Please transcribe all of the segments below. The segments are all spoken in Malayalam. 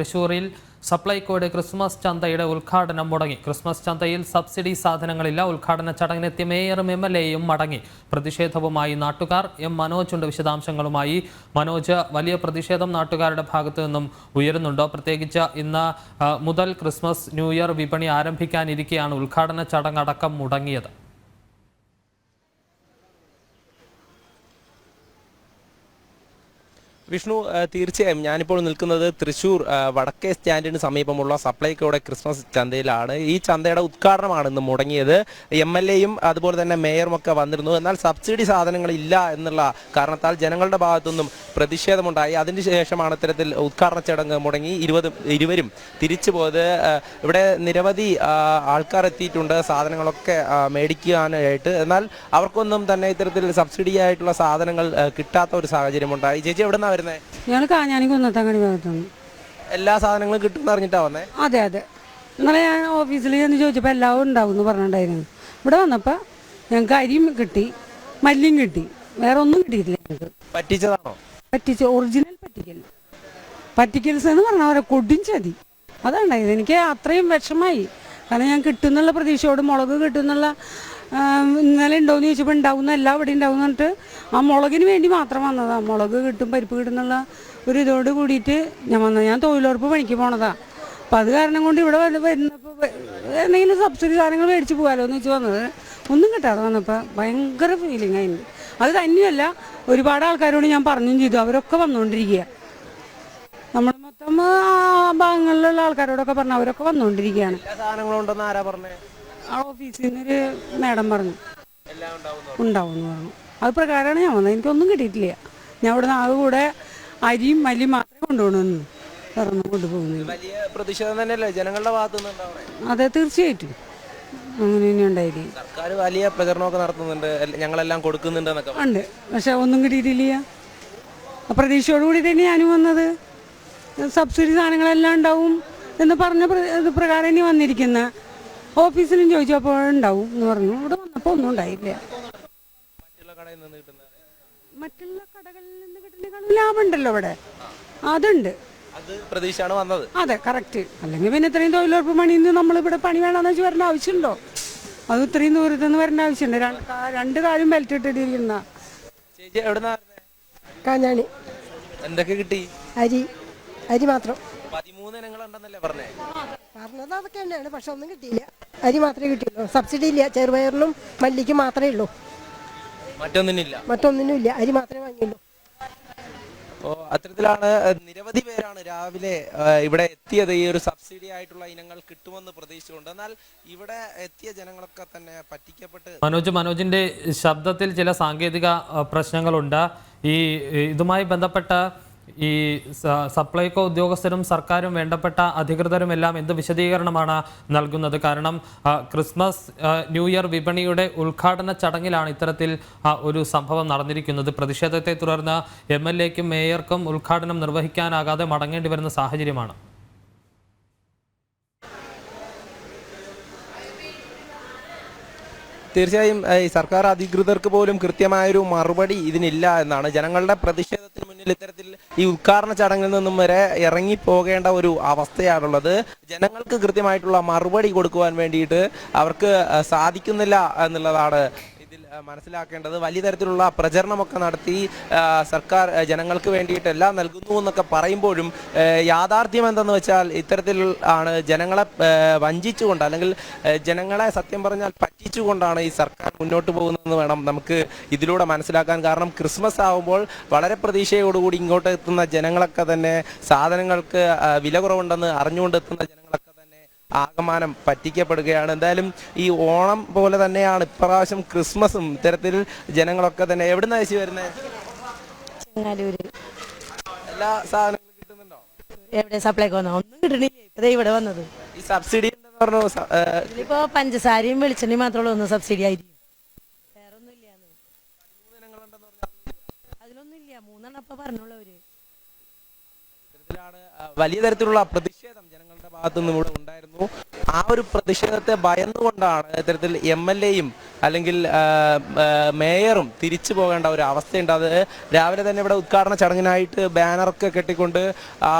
തൃശൂരിൽ സപ്ലൈകോയുടെ ക്രിസ്മസ് ചന്തയുടെ ഉദ്ഘാടനം മുടങ്ങി. ക്രിസ്മസ് ചന്തയിൽ സബ്സിഡി സാധനങ്ങളില്ല. ഉദ്ഘാടന ചടങ്ങിനെത്തിയ മേയറും MLAയും മടങ്ങി. പ്രതിഷേധവുമായി നാട്ടുകാർ. മനോജുണ്ട് വിശദാംശങ്ങളുമായി. മനോജ്, വലിയ പ്രതിഷേധം നാട്ടുകാരുടെ ഭാഗത്തു നിന്നും ഉയരുന്നുണ്ടോ? പ്രത്യേകിച്ച് ഇന്ന് മുതൽ ക്രിസ്മസ് ന്യൂ ഇയർ വിപണി ആരംഭിക്കാനിരിക്കെയാണ് ഉദ്ഘാടന ചടങ്ങടക്കം മുടങ്ങിയത്. വിഷ്ണു, തീർച്ചയായും ഞാനിപ്പോൾ നിൽക്കുന്നത് തൃശ്ശൂർ വടക്കേ സ്റ്റാൻഡിന് സമീപമുള്ള സപ്ലൈകോയുടെ ക്രിസ്മസ് ചന്തയിലാണ്. ഈ ചന്തയുടെ ഉദ്ഘാടനമാണ് ഇന്ന് മുടങ്ങിയത്. MLAയും അതുപോലെ തന്നെ മേയറും ഒക്കെ വന്നിരുന്നു. എന്നാൽ സബ്സിഡി സാധനങ്ങളില്ല എന്നുള്ള കാരണത്താൽ ജനങ്ങളുടെ ഭാഗത്തുനിന്നും പ്രതിഷേധമുണ്ടായി. അതിനുശേഷമാണ് ഇത്തരത്തിൽ ഉദ്ഘാടന ചടങ്ങ് മുടങ്ങി ഇരുവരും തിരിച്ചു പോയത്. ഇവിടെ നിരവധി ആൾക്കാർ എത്തിയിട്ടുണ്ട് സാധനങ്ങളൊക്കെ മേടിക്കാനായിട്ട്. എന്നാൽ അവർക്കൊന്നും തന്നെ ഇത്തരത്തിൽ സബ്സിഡി ആയിട്ടുള്ള സാധനങ്ങൾ കിട്ടാത്ത ഒരു സാഹചര്യമുണ്ടായി. ചേച്ചി എവിടെ നിന്നാണ് വരുന്നത്? ഞങ്ങൾ കാഞ്ഞാണിക്കുന്നത്തങ്ങടി ഭാഗത്തുനിന്ന്. എല്ലാ സാധനങ്ങളും കിട്ടുമെന്ന് അറിഞ്ഞിട്ടാ വന്നേ? അതെ അതെ. ഇന്നലെ ഞാൻ ഓഫീസിൽ ചെന്ന് ചോദിച്ചപ്പോൾ എല്ലാവരും ഉണ്ടാവും എന്ന് പറഞ്ഞിട്ടുണ്ടായിരുന്നു. ഇവിടെ വന്നപ്പോൾ ഞങ്ങൾക്ക് അരിയും കിട്ടി, മല്ലിയും കിട്ടി, വേറെ ഒന്നും കിട്ടിയിട്ടില്ല. ഞങ്ങൾക്ക് പറ്റിച്ചതാണോ? ഒറിജിനൽ പറ്റിക്കൽസ് എന്ന് പറഞ്ഞാൽ അവരെ കൊടും ചതി അതുണ്ടായത്. എനിക്ക് അത്രയും വിഷമായി. കാരണം ഞാൻ കിട്ടുന്നുള്ള പ്രതീക്ഷയോട് മുളക് കിട്ടുന്നുള്ള ഇന്നലെ ഉണ്ടോയെന്ന് ചോദിച്ചപ്പോൾ ഉണ്ടാവുന്ന എല്ലാം ഇവിടെ ഉണ്ടാവും എന്നിട്ട് ആ മുളകിന് വേണ്ടി മാത്രം വന്നതാണ്. മുളക് കിട്ടും, പരിപ്പ് കിട്ടുന്നുള്ള ഒരു ഇതോട് കൂടിയിട്ട് ഞാൻ വന്നത്. ഞാൻ തൊഴിലുറപ്പ് പണിക്ക് പോണതാണ്. അപ്പം അത് കാരണം കൊണ്ട് ഇവിടെ വരുന്നപ്പോൾ എന്തെങ്കിലും സബ്സിഡി സാധനങ്ങൾ മേടിച്ച് പോകാമല്ലോ എന്ന് വെച്ച് വന്നത്. ഒന്നും കിട്ടാതെ വന്നപ്പോൾ ഭയങ്കര ഫീലിംഗ് ആയിരുന്നു. അത് തന്നെയല്ല, ഒരുപാട് ആൾക്കാരോട് ഞാൻ പറഞ്ഞും ചെയ്തു. അവരൊക്കെ വന്നുകൊണ്ടിരിക്കുക. നമ്മൾ മൊത്തം ഭാഗങ്ങളിലുള്ള ആൾക്കാരോടൊക്കെ പറഞ്ഞു, അവരൊക്കെ വന്നുകൊണ്ടിരിക്കുകയാണ്. ആ ഓഫീസിൽ നിന്നൊരു മാഡം പറഞ്ഞു ഉണ്ടാവും എന്ന് പറഞ്ഞു. അത് പ്രകാരമാണ് ഞാൻ വന്നത്. എനിക്കൊന്നും കിട്ടിയിട്ടില്ല. ഞാൻ ഇവിടെ നിന്ന് കൂടെ അരിയും മല്ലിയും മാത്രമേ കൊണ്ടുപോകണമെന്ന് പറഞ്ഞു കൊണ്ടുപോകുന്നില്ല. ജനങ്ങളുടെ ഭാഗത്ത്. അതെ, തീർച്ചയായിട്ടും അങ്ങനെ തന്നെ ഉണ്ടായിരിക്കും. സർക്കാർ വലിയ പ്രചരണമൊക്കെ നടത്തുന്നുണ്ട്, ഞങ്ങളെല്ലാം കൊടുക്കുന്നുണ്ട്. ഉണ്ട്, പക്ഷെ ഒന്നും കിട്ടിയിട്ടില്ല. പ്രതീക്ഷയോട് കൂടിയിട്ടാണ് ഞാനും വന്നത്. സബ്സിഡി സാധനങ്ങളെല്ലാം ഉണ്ടാവും എന്ന് പറഞ്ഞ പ്രകാരം ഇനി വന്നിരിക്കുന്ന ഓഫീസിലും ചോദിച്ചപ്പോൾ ഉണ്ടാവും എന്ന് പറഞ്ഞു. ഇവിടെ വന്നപ്പോൾ ഒന്നും ഉണ്ടായില്ല. മറ്റുള്ള കടകളിൽ നിന്ന് കിട്ടുന്ന ലാഭം ഉണ്ടല്ലോ ഇവിടെ, അതുണ്ട്. അതെ, കറക്റ്റ്. അല്ലെങ്കിൽ പിന്നെ ഇത്രയും തൊഴിലുറപ്പ് പണിയിൽ നിന്ന് നമ്മളിവിടെ പണി വേണമെന്ന് വെച്ച് വരേണ്ട ആവശ്യമുണ്ടോ? അത് ഇത്രയും ദൂരത്ത് നിന്ന് വരേണ്ട ആവശ്യമുണ്ട്. രണ്ട് കാര്യം ബെൽറ്റ് ഇട്ടിട്ടിരിക്കുന്ന. കാഞ്ഞാണി. എന്തൊക്കെ കിട്ടി? അരി മാത്രം. 13 ഇനങ്ങളുണ്ടെന്നല്ലേ പറഞ്ഞത്? പറഞ്ഞത് അതൊക്കെ തന്നെയാണ്, പക്ഷെ ഒന്നും കിട്ടിയില്ല. അരി മാത്രമേ കിട്ടിയുള്ളൂ. സബ്സിഡി ഇല്ല. ചെറുപയറിനും മല്ലിക്കും മാത്രമേ ഉള്ളൂ, മറ്റൊന്നിനും ഇല്ല. അരി മാത്രമേ വാങ്ങിയുള്ളൂ. അപ്പോൾ അത്തരത്തിലാണ് നിരവധി പേരാണ് രാവിലെ ഇവിടെ എത്തിയത്. ഈ ഒരു സബ്സിഡി ആയിട്ടുള്ള ഇനങ്ങൾ കിട്ടുമെന്ന് പ്രതീക്ഷിച്ചുകൊണ്ട്. എന്നാൽ ഇവിടെ എത്തിയ ജനങ്ങളൊക്കെ തന്നെ പറ്റിക്കപ്പെട്ട്. മനോജിന്റെ ശബ്ദത്തിൽ ചില സാങ്കേതിക പ്രശ്നങ്ങളുണ്ട്. ഇതുമായി ബന്ധപ്പെട്ട ഈ സപ്ലൈകോ ഉദ്യോഗസ്ഥരും സർക്കാരും വേണ്ടപ്പെട്ട അധികൃതരും എല്ലാം എന്ത് വിശദീകരണമാണ് നൽകുന്നത്? കാരണം ക്രിസ്മസ് ന്യൂ ഇയർ വിപണിയുടെ ഉദ്ഘാടന ചടങ്ങിലാണ് ഇത്തരത്തിൽ ഒരു സംഭവം നടന്നിരിക്കുന്നത്. പ്രതിഷേധത്തെ തുടർന്ന് MLAയ്ക്കും മേയർക്കും ഉദ്ഘാടനം നിർവഹിക്കാനാകാതെ മടങ്ങേണ്ടി വരുന്ന സാഹചര്യമാണ്. തീർച്ചയായും ഈ സർക്കാർ അധികൃതർക്ക് പോലും കൃത്യമായൊരു മറുപടി ഇതിനില്ല എന്നാണ്. ജനങ്ങളുടെ പ്രതിഷേധത്തിന് മുന്നിൽ ഇത്തരത്തിൽ ഈ ഉദ്ഘാടന ചടങ്ങിൽ നിന്നും വരെ ഇറങ്ങിപ്പോകേണ്ട ഒരു അവസ്ഥയാണുള്ളത്. ജനങ്ങൾക്ക് കൃത്യമായിട്ടുള്ള മറുപടി കൊടുക്കുവാൻ വേണ്ടിയിട്ട് അവർക്ക് സാധിക്കുന്നില്ല എന്നുള്ളതാണ് ഇതിൽ മനസ്സിലാക്കേണ്ടത്. വലിയ തരത്തിലുള്ള പ്രചരണമൊക്കെ നടത്തി സർക്കാർ ജനങ്ങൾക്ക് വേണ്ടിയിട്ട് എല്ലാം നൽകുന്നു എന്നൊക്കെ പറയുമ്പോഴും യാഥാർത്ഥ്യം എന്തെന്ന് വെച്ചാൽ ഇത്തരത്തിൽ ആണ് ജനങ്ങളെ വഞ്ചിച്ചുകൊണ്ട്, അല്ലെങ്കിൽ ജനങ്ങളെ സത്യം പറഞ്ഞാൽ പറ്റിച്ചുകൊണ്ടാണ് ഈ സർക്കാർ മുന്നോട്ട് പോകുന്നതെന്ന് വേണം നമുക്ക് ഇതിലൂടെ മനസ്സിലാക്കാൻ. കാരണം ക്രിസ്മസ് ആകുമ്പോൾ വളരെ പ്രതീക്ഷയോടുകൂടി ഇങ്ങോട്ട് എത്തുന്ന ജനങ്ങളൊക്കെ തന്നെ സാധനങ്ങൾക്ക് വില കുറവുണ്ടെന്ന് അറിഞ്ഞുകൊണ്ട് എത്തുന്ന ജനങ്ങളൊക്കെ ആകമാനം പറ്റിക്കപ്പെടുകയാണ്. എന്തായാലും ഈ ഓണം പോലെ തന്നെയാണ് ഇപ്രാവശ്യം ക്രിസ്മസും. ഇത്തരത്തിൽ ജനങ്ങളൊക്കെ തന്നെ. എവിടുന്നാ ചേച്ചി വരുന്നത്? എല്ലാ സാധനങ്ങളും കിട്ടുന്നുണ്ടോ? എവിടെ സപ്ലൈകോ? ഒന്നും കിട്ടണില്ല. ഇവിടെ വന്നത് ഈ സബ്സിഡി ഉണ്ടെന്ന് പറഞ്ഞു. ഇതിപ്പോ പഞ്ചസാരയും വെളിച്ചെണ്ണയും മാത്രമേ ഒന്നും സബ്സിഡി ആയിരിക്കും, വേറെ ഒന്നും ഇല്ല. അതിലൊന്നും ഇല്ല. 3 അപ്പൊ പറഞ്ഞുള്ളവര്. വലിയ തരത്തിലുള്ള പ്രതിഷേധം ജനങ്ങളുടെ ഭാഗത്തു നിന്നും ഇവിടെ ഉണ്ടായിരുന്നു. ആ ഒരു പ്രതിഷേധത്തെ ഭയന്നുകൊണ്ടാണ് ഇത്തരത്തിൽ MLA-യും അല്ലെങ്കിൽ മേയറും തിരിച്ചു പോകേണ്ട ഒരു അവസ്ഥയുണ്ട്. അത് രാവിലെ തന്നെ ഇവിടെ ഉദ്ഘാടന ചടങ്ങിനായിട്ട് ബാനറൊക്കെ കെട്ടിക്കൊണ്ട്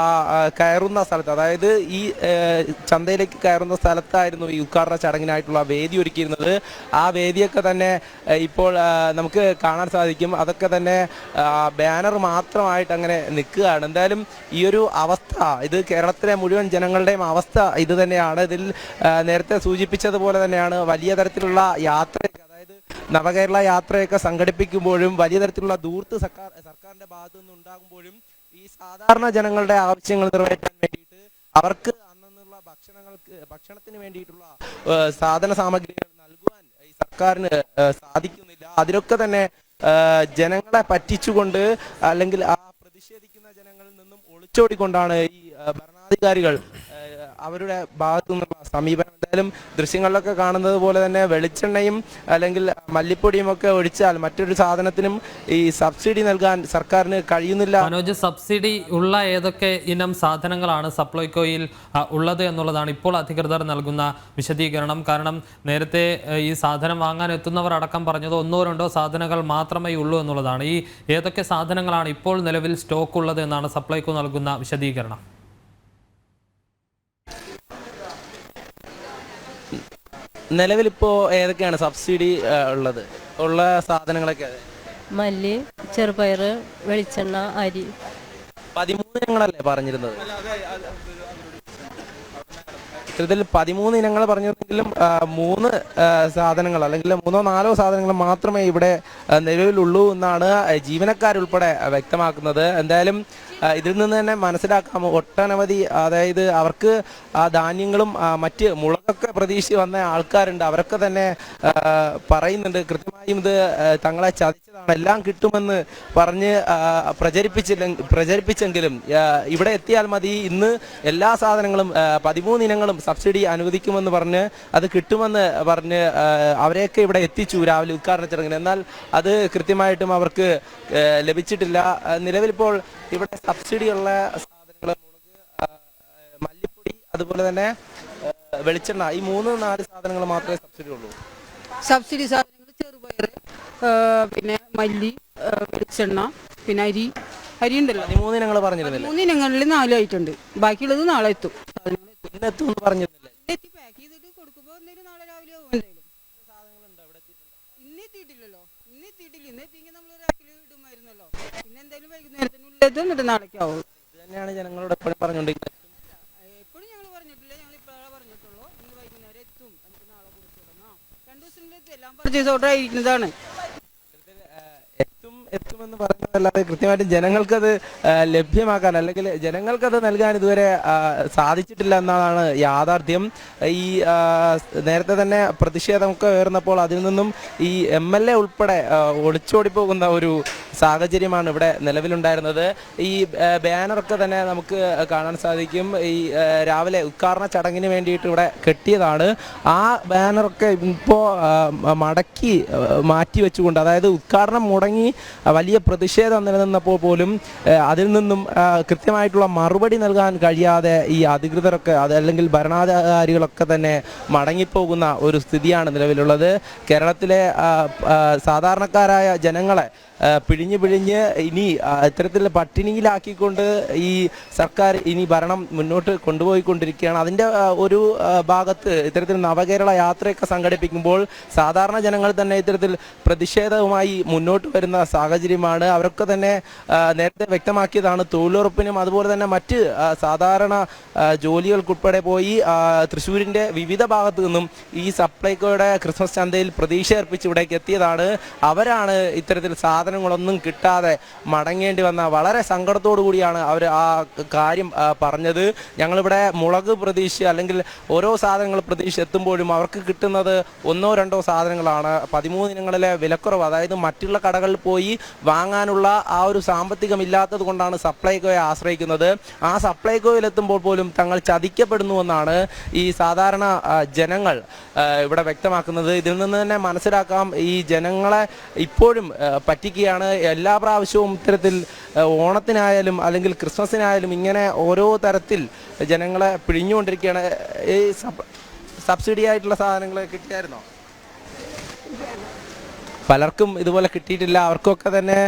കയറുന്ന സ്ഥലത്ത്, അതായത് ഈ ചന്തയിലേക്ക് കയറുന്ന സ്ഥലത്തായിരുന്നു ഈ ഉദ്ഘാടന ചടങ്ങിനായിട്ടുള്ള വേദി ഒരുക്കിയിരുന്നത്. ആ വേദിയൊക്കെ തന്നെ ഇപ്പോൾ നമുക്ക് കാണാൻ സാധിക്കും. അതൊക്കെ തന്നെ ബാനർ മാത്രമായിട്ട് അങ്ങനെ നിൽക്കുകയാണ്. എന്തായാലും ഈ ഒരു അവസ്ഥ, ഇത് കേരളത്തിലെ മുഴുവൻ ജനങ്ങളുടെയും അവസ്ഥ ഇത് തന്നെയാണ്. ഇതിൽ നേരത്തെ സൂചിപ്പിച്ചതുപോലെ തന്നെയാണ് വലിയ തരത്തിലുള്ള യാത്ര, അതായത് നവകേരള യാത്രയൊക്കെ സംഘടിപ്പിക്കുമ്പോഴും വലിയ തരത്തിലുള്ള ദൂർത്ത് സർക്കാരിന്റെ ഭാഗത്തു നിന്ന് ഉണ്ടാകുമ്പോഴും ഈ സാധാരണ ജനങ്ങളുടെ ആവശ്യങ്ങൾ നിറവേറ്റാൻ വേണ്ടിയിട്ട് അവർക്ക് അന്നുള്ള ഭക്ഷണത്തിന് വേണ്ടിയിട്ടുള്ള സാധന സാമഗ്രികൾ നൽകുവാൻ ഈ സർക്കാരിന് സാധിക്കുന്നില്ല. അതിലൊക്കെ തന്നെ ജനങ്ങളെ പറ്റിച്ചുകൊണ്ട് അല്ലെങ്കിൽ ആ പ്രതിഷേധിക്കുന്ന ജനങ്ങളിൽ നിന്നും ഒളിച്ചോടിക്കൊണ്ടാണ് ഈ ഭരണാധികാരികൾ അവരുടെ ഭാഗത്തു നിന്നുള്ള സമീപനം. എന്തായാലും ദൃശ്യങ്ങളിലൊക്കെ കാണുന്നത് പോലെ തന്നെ വെളിച്ചെണ്ണയും അല്ലെങ്കിൽ മല്ലിപ്പൊടിയും ഒക്കെ ഒഴിച്ചാൽ മറ്റൊരു സാധനത്തിനും ഈ സബ്സിഡി നൽകാൻ സർക്കാരിന് കഴിയുന്നില്ല. മനോജ്, സബ്സിഡി ഉള്ള ഏതൊക്കെ ഇനം സാധനങ്ങളാണ് സപ്ലൈകോയിൽ ഉള്ളത് എന്നുള്ളതാണ് ഇപ്പോൾ അധികൃതർ നൽകുന്ന വിശദീകരണം. കാരണം നേരത്തെ ഈ സാധനം വാങ്ങാൻ എത്തുന്നവർ അടക്കം പറഞ്ഞത് 1-2 സാധനങ്ങൾ മാത്രമേ ഉള്ളൂ എന്നുള്ളതാണ്. ഈ ഏതൊക്കെ സാധനങ്ങളാണ് ഇപ്പോൾ നിലവിൽ സ്റ്റോക്ക് ഉള്ളത് എന്നാണ് സപ്ലൈകോ നൽകുന്ന വിശദീകരണം? നിലവിലിപ്പോൾ ഏതൊക്കെയാണ് സബ്സിഡി ഉള്ള സാധനങ്ങളൊക്കെ? മല്ലി, ചെറുപയർ, വെളിച്ചെണ്ണ, അരി. 13 ഇനങ്ങളല്ലേ പറഞ്ഞിരുന്നത്? ഇത്തരത്തിൽ 13 ഇനങ്ങൾ പറഞ്ഞിരുന്നെങ്കിലും 3 സാധനങ്ങൾ അല്ലെങ്കിൽ 3-4 സാധനങ്ങൾ മാത്രമേ ഇവിടെ നിലവിലുള്ളൂ എന്നാണ് ജീവനക്കാരുൾപ്പെടെ വ്യക്തമാക്കുന്നത്. എന്തായാലും ഇതിൽ നിന്ന് തന്നെ മനസ്സിലാക്കാം ഒട്ടനവധി, അതായത് അവർക്ക് ധാന്യങ്ങളും മറ്റ് മുളകൊക്കെ പ്രതീക്ഷിച്ച് വന്ന ആൾക്കാരുണ്ട്. അവരൊക്കെ തന്നെ പറയുന്നുണ്ട് കൃത്യമായും ഇത് തങ്ങളെ ചതിച്ചതാണ്, എല്ലാം കിട്ടുമെന്ന് പറഞ്ഞ് പ്രചരിപ്പിച്ചെങ്കിലും ഇവിടെ എത്തിയാൽ മതി, ഇന്ന് എല്ലാ സാധനങ്ങളും 13 ഇനങ്ങളും സബ്സിഡി അനുവദിക്കുമെന്ന് പറഞ്ഞ് അത് കിട്ടുമെന്ന് പറഞ്ഞ് അവരെയൊക്കെ ഇവിടെ എത്തിച്ചു രാവിലെ ഉദ്ഘാടന ചടങ്ങിന്. എന്നാൽ അത് കൃത്യമായിട്ടും അവർക്ക് ലഭിച്ചിട്ടില്ല. നിലവിലിപ്പോൾ ഇവിടെ സബ്സിഡിയുള്ള സാധനങ്ങൾ മുളക്, മല്ലിപ്പൊടി, അതുപോലെ തന്നെ വെളിച്ചെണ്ണ, ഈ 3-4 സാധനങ്ങൾ മാത്രമേ സബ്സിഡി ഉള്ളൂ. സബ്സിഡി സാധനങ്ങൾ ചെറുപയർ, പിന്നെ മല്ലി, വെളിച്ചെണ്ണ, പിന്നെ അരി ഉണ്ടല്ലോ. 13 ഇനങ്ങൾ പറഞ്ഞിരുന്നില്ല? 3 ഇനങ്ങളിൽ 4 ആയിട്ടുണ്ട്. ബാക്കിയുള്ളത് നാളെ എത്തും. ഇന്നെത്തും എന്ന് പറഞ്ഞിരുന്നില്ല? പാക്ക് ചെയ്തിട്ട് കൊടുക്കുമ്പോൾ എന്തെങ്കിലും നാളെ രാവിലെ ആവും. എന്തെങ്കിലും ഇന്ന് എത്തിയിട്ടില്ലല്ലോ. ഇന്ന് എത്തിയെങ്കിൽ നമ്മൾ റാക്കിൽ ഇടുമായിരുന്നല്ലോ. പിന്നെ എന്തായാലും വൈകുന്നേരത്തിനുള്ളിൽ എന്നിട്ട് നാളേക്കാവും. ഇത് തന്നെയാണ് ജനങ്ങളോട് എപ്പോഴും പറഞ്ഞുകൊണ്ടിരിക്കുന്നത്. എപ്പോഴും ഞങ്ങൾ പറഞ്ഞിട്ടില്ല, ഞങ്ങൾ ഇപ്പോഴാണ് പറഞ്ഞിട്ടുള്ളൂ. ഇന്ന് വൈകുന്നേരം എത്തും, എന്നിട്ട് നാളെ കൊടുത്തിടണം. 2 ദിവസത്തിനെത്തി എല്ലാം പർച്ചേസ് ഓർഡർ ആയിരിക്കുന്നതാണ്. എത്തുമെന്ന് പറയുന്നതല്ലാതെ കൃത്യമായിട്ട് ജനങ്ങൾക്കത് ലഭ്യമാക്കാൻ അല്ലെങ്കിൽ ജനങ്ങൾക്കത് നൽകാൻ ഇതുവരെ സാധിച്ചിട്ടില്ല എന്നതാണ് യാഥാർത്ഥ്യം. ഈ നേരത്തെ തന്നെ പ്രതിഷേധമൊക്കെ ഉയർന്നപ്പോൾ അതിൽ നിന്നും ഈ MLA ഉൾപ്പെടെ ഒളിച്ചോടി പോകുന്ന ഒരു സാഹചര്യമാണ് ഇവിടെ നിലവിലുണ്ടായിരുന്നത്. ഈ ബാനറൊക്കെ തന്നെ നമുക്ക് കാണാൻ സാധിക്കും. ഈ രാവിലെ ഉദ്ഘാടന ചടങ്ങിന് വേണ്ടിയിട്ട് ഇവിടെ കെട്ടിയതാണ്. ആ ബാനറൊക്കെ ഇപ്പോൾ മടക്കി മാറ്റി വെച്ചുകൊണ്ട്, അതായത് ഉദ്ഘാടനം മുടങ്ങി വലിയ പ്രതിഷേധം നിലനിന്നപ്പോൾ പോലും അതിൽ നിന്നും കൃത്യമായിട്ടുള്ള മറുപടി നൽകാൻ കഴിയാതെ ഈ അധികൃതരൊക്കെ അതല്ലെങ്കിൽ ഭരണാധികാരികളൊക്കെ തന്നെ മടങ്ങിപ്പോകുന്ന ഒരു സ്ഥിതിയാണ് നിലവിലുള്ളത്. കേരളത്തിലെ സാധാരണക്കാരായ ജനങ്ങളെ പിഴിഞ്ഞ് ഇനി ഇത്തരത്തിൽ പട്ടിണിയിലാക്കിക്കൊണ്ട് ഈ സർക്കാർ ഇനി ഭരണം മുന്നോട്ട് കൊണ്ടുപോയിക്കൊണ്ടിരിക്കുകയാണ്. അതിൻ്റെ ഒരു ഭാഗത്ത് ഇത്തരത്തിൽ നവകേരള യാത്രയൊക്കെ സംഘടിപ്പിക്കുമ്പോൾ സാധാരണ ജനങ്ങൾ തന്നെ ഇത്തരത്തിൽ പ്രതിഷേധവുമായി മുന്നോട്ട് വരുന്ന സാഹചര്യമാണ്. അവരൊക്കെ തന്നെ നേരത്തെ വ്യക്തമാക്കിയതാണ് തൊഴിലുറപ്പിനും അതുപോലെ തന്നെ മറ്റ് സാധാരണ ജോലികൾക്കുൾപ്പെടെ പോയി തൃശ്ശൂരിൻ്റെ വിവിധ ഭാഗത്തു നിന്നും ഈ സപ്ലൈകോയുടെ ക്രിസ്മസ് ചന്തയിൽ പ്രതീക്ഷ അർപ്പിച്ച് ഇവിടേക്ക് എത്തിയതാണ്. അവരാണ് ഇത്തരത്തിൽ സാധനങ്ങളൊന്നും കിട്ടാതെ മടങ്ങേണ്ടി വന്ന വളരെ സങ്കടത്തോടു കൂടിയാണ് അവർ ആ കാര്യം പറഞ്ഞത്. ഞങ്ങളിവിടെ മുളക് പ്രതീക്ഷ അല്ലെങ്കിൽ ഓരോ സാധനങ്ങൾ പ്രതീക്ഷ എത്തുമ്പോഴും അവർക്ക് കിട്ടുന്നത് 1-2 സാധനങ്ങളാണ്. 13 ഇനങ്ങളിലെ വിലക്കുറവ്, അതായത് മറ്റുള്ള കടകളിൽ പോയി വാങ്ങാനുള്ള ആ ഒരു സാമ്പത്തികമില്ലാത്തത് കൊണ്ടാണ് സപ്ലൈകോയെ ആശ്രയിക്കുന്നത്. ആ സപ്ലൈകോയിൽ എത്തുമ്പോൾ പോലും തങ്ങൾ ചതിക്കപ്പെടുന്നുവെന്നാണ് ഈ സാധാരണ ജനങ്ങൾ ഇവിടെ വ്യക്തമാക്കുന്നത്. ഇതിൽ നിന്ന് തന്നെ മനസ്സിലാക്കാം ഈ ജനങ്ങളെ ഇപ്പോഴും പറ്റിക്കുകയാണ്. എല്ലാ പ്രാവശ്യവും ഇത്തരത്തിൽ ഓണത്തിനായാലും അല്ലെങ്കിൽ ക്രിസ്മസിനായാലും ഇങ്ങനെ ഓരോ തരത്തിൽ ജനങ്ങളെ പിഴിഞ്ഞുകൊണ്ടിരിക്കുകയാണ്. ഈ സബ്സിഡി ആയിട്ടുള്ള സാധനങ്ങൾ കിട്ടിയായിരുന്നോ? പലർക്കും ഇതുപോലെ കിട്ടിയിട്ടില്ല. അവർക്കൊക്കെ തന്നെ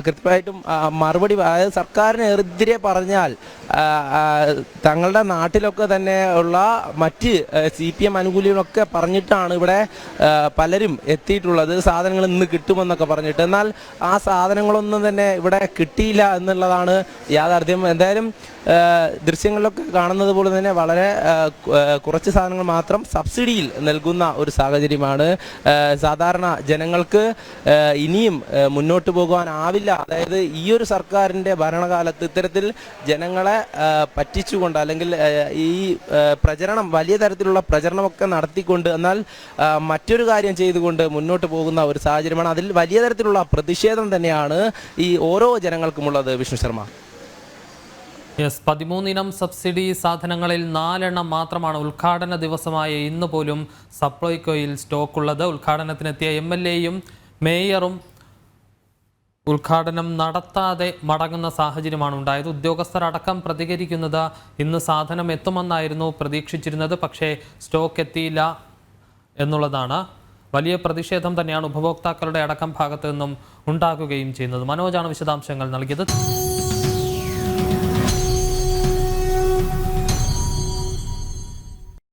കൃത്യമായിട്ടും മറുപടി, അതായത് സർക്കാരിനെതിരെ പറഞ്ഞാൽ തങ്ങളുടെ നാട്ടിലൊക്കെ തന്നെ ഉള്ള മറ്റ് CPM അനുകൂലികളൊക്കെ പറഞ്ഞിട്ടാണ് ഇവിടെ പലരും എത്തിയിട്ടുള്ളത്, സാധനങ്ങൾ ഇന്ന് കിട്ടുമെന്നൊക്കെ പറഞ്ഞിട്ട്. എന്നാൽ ആ സാധനങ്ങളൊന്നും തന്നെ ഇവിടെ കിട്ടിയില്ല എന്നുള്ളതാണ് യാഥാർത്ഥ്യം. എന്തായാലും ദൃശ്യങ്ങളിലൊക്കെ കാണുന്നത് പോലെ തന്നെ വളരെ കുറച്ച് സാധനങ്ങൾ മാത്രം സബ്സിഡിയിൽ നൽകുന്ന ഒരു സാഹചര്യമാണ്. സാധാരണ ജനങ്ങൾക്ക് ഇനിയും മുന്നോട്ട് പോകുവാനാവില്ല. അതായത് ഈ ഒരു സർക്കാരിൻ്റെ ഭരണകാലത്ത് ഇത്തരത്തിൽ ജനങ്ങളെ പറ്റിച്ചുകൊണ്ട്, അല്ലെങ്കിൽ ഈ പ്രചരണം, വലിയ തരത്തിലുള്ള പ്രചരണമൊക്കെ നടത്തിക്കൊണ്ട്, എന്നാൽ മറ്റൊരു കാര്യം ചെയ്തുകൊണ്ട് മുന്നോട്ട് പോകുന്ന ഒരു സാഹചര്യമാണ്. അതിൽ വലിയ തരത്തിലുള്ള പ്രതിഷേധം തന്നെയാണ് ഈ ഓരോ ജനങ്ങൾക്കുമുള്ളത്. വിഷ്ണു ശർമ്മ. 13 ഇനം സബ്സിഡി സാധനങ്ങളിൽ 4 എണ്ണം മാത്രമാണ് ഉദ്ഘാടന ദിവസമായ ഇന്ന് പോലും സപ്ലൈകോയിൽ സ്റ്റോക്കുള്ളത്. ഉദ്ഘാടനത്തിനെത്തിയ MLAയും മേയറും ഉദ്ഘാടനം നടത്താതെ മടങ്ങുന്ന സാഹചര്യമാണ് ഉണ്ടായത്. ഉദ്യോഗസ്ഥരടക്കം പ്രതികരിക്കുന്നത് ഇന്ന് സാധനം എത്തുമെന്നായിരുന്നു പ്രതീക്ഷിച്ചിരുന്നത്, പക്ഷേ സ്റ്റോക്ക് എത്തിയില്ല എന്നുള്ളതാണ്. വലിയ പ്രതിഷേധം തന്നെയാണ് ഉപഭോക്താക്കളുടെ അടക്കം ഭാഗത്തു നിന്നും ഉണ്ടാകുകയും ചെയ്യുന്നത്. മനോജാണ് വിശദാംശങ്ങൾ നൽകിയത്.